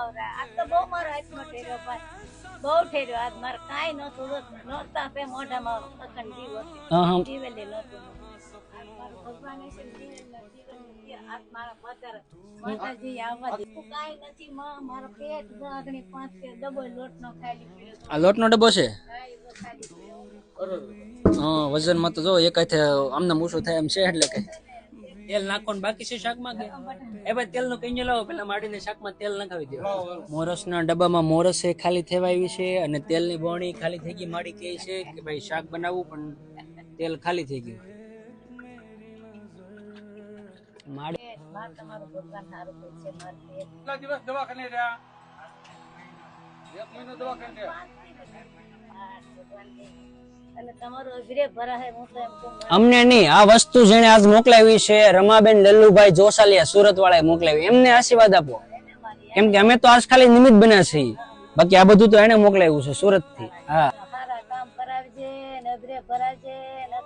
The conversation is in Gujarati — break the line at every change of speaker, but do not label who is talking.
ખવરા આ તો બહુ મારો હાથનો ઠેર્યો ભાઈ બહુ ઠેર્યો આજ મારે કાંઈ નહોતું નોરતા પે મોઢામાં અખંડ જીવ હતી જીવેલી નહોતું ભગવાન આજ મારા માતાજી આવવા દે કાંઈ નથી મારો પેટ આગળ 5 કે ડબો લોટનો ખાલી પીડ્યો
આ લોટનો ડબ્બો છે હા વજન માં તો જો એક હાથે આમને મૂછું થાય એમ છે એટલે કે તેલ નાખવાનું બાકી છે શાકમાં કે એ ભાઈ તેલ નું કઈ લાવો પેલા માડીને શાકમાં તેલ નખાવી દો મોરસના ડબ્બામાં મોરસ ખાલી થવા આવી છે અને તેલની બોણી ખાલી થઈ ગઈ માડી કહે છે કે ભાઈ શાક બનાવવું પણ તેલ ખાલી થઈ ગયું માડી
તમારું ભગવાન સારું છે મારી
કેટલા દિવસ દવાખાને રહ્યા 1 મહિનો દવાખાને રહ્યા
અને તમારો અઘરે ભરાહે હું તો એમ કહું
અમને નહીં આ વસ્તુ જેને આજ મોકલાવી છે રમાબેન લલ્લુભાઈ જોસાલિયા સુરત વાળાએ મોકલાવી એમને આશીર્વાદ આપો કેમ કે અમે તો આજ ખાલી નિમિત્ત બન્યા છીએ બાકી આ બધું તો એને મોકલાવ્યું છે સુરત થી હા
સારા કામ કરાવજે ને અઘરે ભરાજે ને